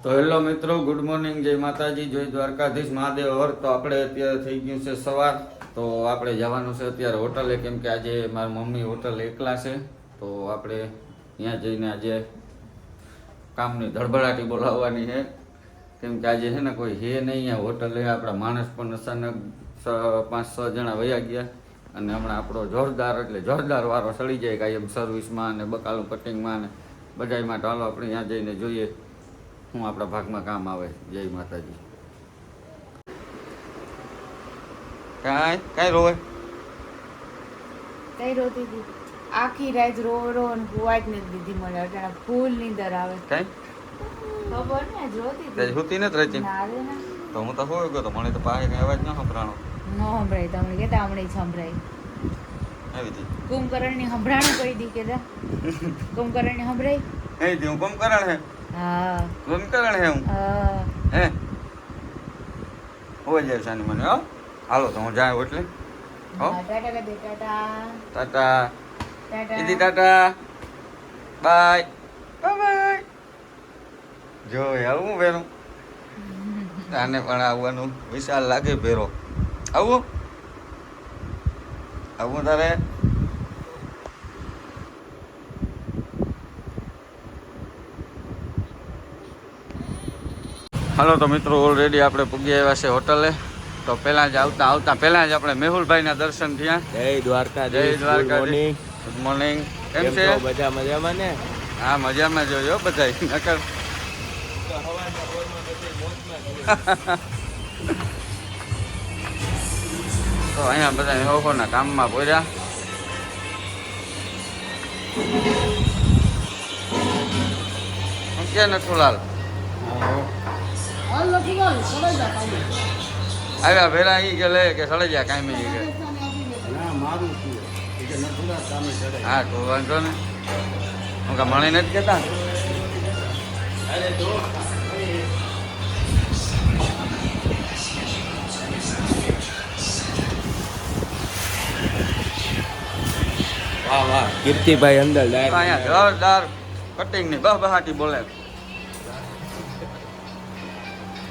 તો હેલો મિત્રો, good morning, જય માતાજી, જય દ્વારકાધીશ મહાદેવ હર. તો આપણે અત્યારે થઈ ગયું છે સવાર. તો આપણે જવાનું છે અત્યારે હોટલે, કેમ કે આજે મારા મમ્મી હોટલ એકલા છે. તો આપણે ત્યાં જઈને આજે કામની ધડબડાટી બોલાવવાની છે, કેમ કે આજે છે ને કોઈ હે નહીં અહીંયા હોટલે. આપણા માણસ પણ અચાનક 5-6 જણા વયા ગયા, અને હમણાં આપણો જોરદાર એટલે જોરદાર વારો સળી જાય કાયમ સર્વિસમાં અને બકાલું કટિંગમાં અને બધામાં. તો હાલો આપણે ત્યાં જઈને જોઈએ હું આપણા ભાગમાં કામ આવે. જય માતાજી. કાંઈ રોવે? કઈ રોતી હતી આખી રાત રો ને ગુવાજ ને દીધી મને અટાણા ફૂલ નીંદર આવે. કાંઈ ખબર ને આજ રોતી તે હતી. સુતી નથી રહેતી? ના રે ના. તો હું તો હોઈ ગયો, તો મને તો પાસે કઈ અવાજ ન સંભળાણો. ન સંભળાય તમને કેતા હમણાં સંભળાય. આવી હતી કુંભકર્ણની સંભળાણું કહી દી કેતા કુંભકર્ણની સંભળાય. એ દી હું કુંભકર્ણ હે. હા કુંભકર્ણ હે હું. હે હોય જાય સાની મને. હો હાલો તો હું જાય એટલે. હો ટાટા કર દે ટાટા ટાટા. ટાટા દીદી ટાટા. Bye bye. જો આવું ભેરું આને પણ આવવાનું વિશાલ લાગે. ભેરો આવું આવું તારે. હાલો તો મિત્રો, ઓલરેડી આપણે પૂગી આવ્યા છે હોટલે. તો પહેલાં જ આવતા પહેલાં જ આપણે મેહુલભાઈના દર્શન થયા. જય દ્વારકા. જય દ્વારકા. Good morning. કેમ છે? બધા મજામાં ને? હા, મજામાં જોયો બધા. નકર તો અહીંયા બધા હોકોના કામમાં પોર્યા. કે નથુલાલ આવ્યા ભેરા ઈ કે લે કે સળી જા કાંઈ ઈ કે. હા તો વાંધો ને. હું કા મણી નથી કહેતા. વાહ વાહ, કીર્તિભાઈ અંદર અહીંયા જોરદાર કટિંગની બહાટી બોલે.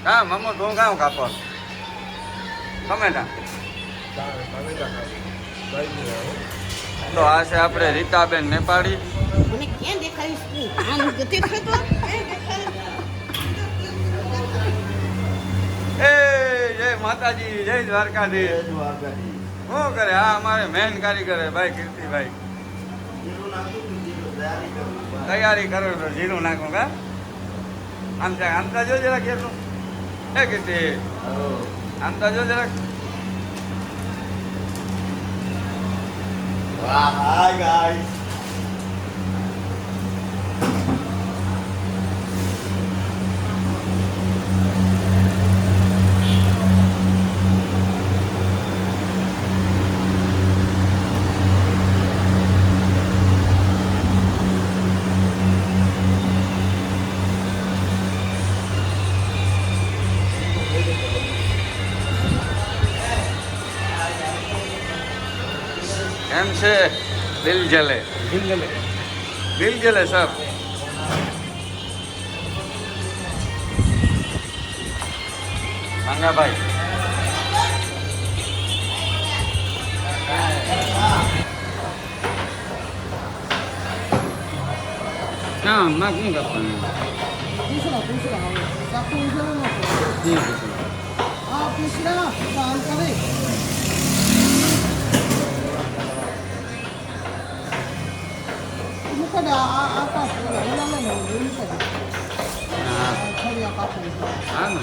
હા મમ્મો તું કામ કાપો ટમેટા. તો આ છે આપણે રીતાબેન નેપાળી. મને ક્યાં દેખાડીશ તું? આમ દેખાતો? એ જય માતાજી, જય દ્વારકાધીશ. શું કરે? હા અમારે મેન કારીગર હે ભાઈ કીર્તિભાઈ. તૈયારી કરો તો જીરું નાખું કા. આમ તો જો જરાક એટલું. હે કીર્તિ આમ તો જો જરાક. Hi guys. એમ છે દિલ જલે. દિલ જલે સર. ભાઈ હા માં શું કરવાનું? હા ને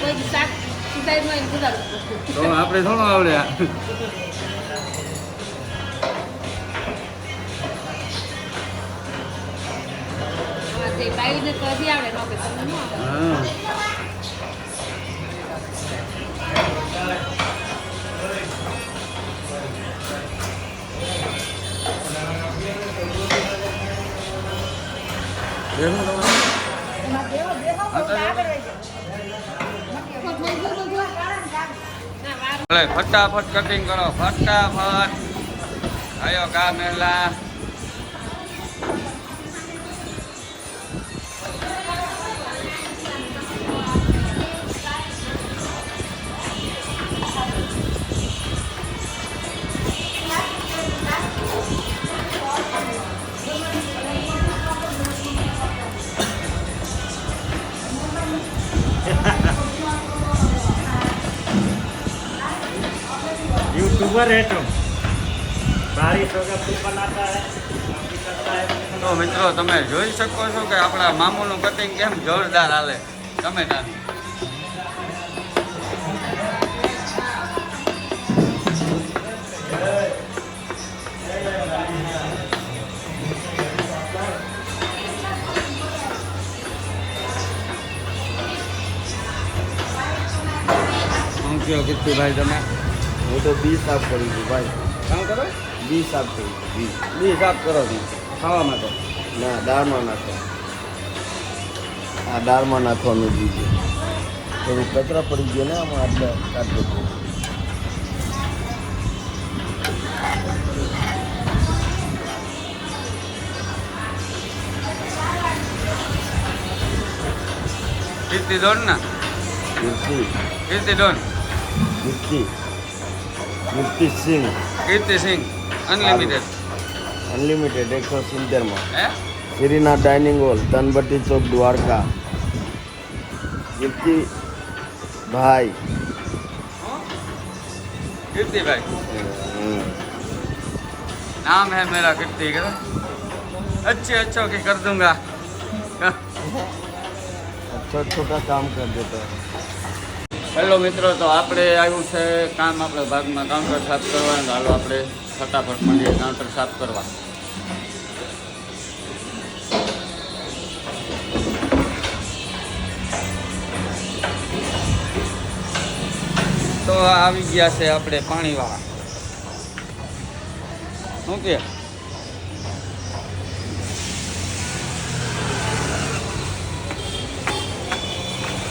કોઈ શાક સાઈડમાં ગુજારું. તો આપણે થોડું આવડે. બાઈને તો હજી આવડે નો કે તમને ન આવડે. હા એમાં દેવો દેવો આગળ રહી જાય. ભલે ફટાફટ કટિંગ કરો, ફટાફટ. આયો કા મેલા. यूट्यूबर है तुम, बारिश होगा तू बनाता है, अभी करता है। તો મિત્રો તમે જોઈ શકો છો કે આપણા મામુનું કટિંગ કેમ જોરદાર હાલે ટમેટાનું. શું કહો કીર્તિભાઈ તમે? હું તો બી સાફ કરું છું ભાઈ. કામ કરો? બી સાફ કરું છું બી. બી સાફ કરો છો ખાવામાં તો? ના, દાળમાં નાખો. આ દાળમાં નાખવાનું બી છે. થોડું કચરા પડી ગયો ને આમાં એટલે કાઢી દો. કીર્તિ દોડ ના કીર્તિ કીર્તિ ડોન કીર્તિ કીર્તિ સિંહ કીર્તિ સિંહ અનલિમિટેડ અનલિમિટેડ 170 હે શ્રીનાથ ડાઇનિંગ હોલ તનબટ્ટી ચોક દ્વારકા. કીર્તિ ભાઈ. कीर्तिभाई नाम है मेरा कीर्ति का अच्छे अच्छों की कर दूंगा अच्छा छोटा काम कर देता है. હેલો મિત્રો, તો આપણે આવ્યું છે કામ આપણે ભાગમાં કાઉન્ટર સાફ કરવાનું. હાલો આપણે ફટાફટ મળીએ કાઉન્ટર સાફ કરવા. તો આવી ગયા છે આપણે પાણીવાળા. શું કે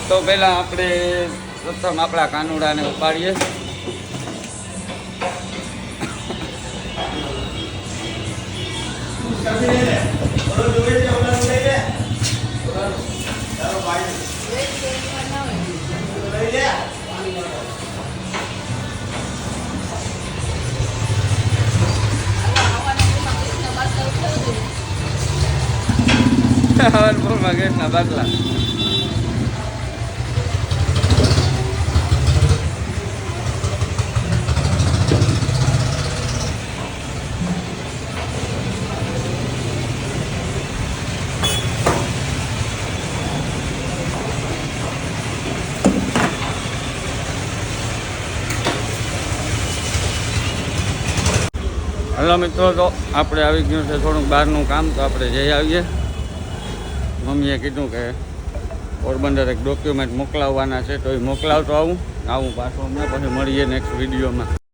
તો પહેલા આપણે પ્રથમ આપણા કાનુડાને ઉપાડીએ. હવનપુરમાં ગેસના બાટલા. હલો મિત્રો, તો આપણે આવી ગયું છે થોડુંક બહારનું કામ, તો આપણે જઈ આવીએ. મમ્મીએ કીધું કે પોરબંદર એક ડોક્યુમેન્ટ મોકલાવવાના છે, તો એ મોકલાવતો આવું પાછો હમણાં પછી મળીએ નેક્સ્ટ વિડીયોમાં.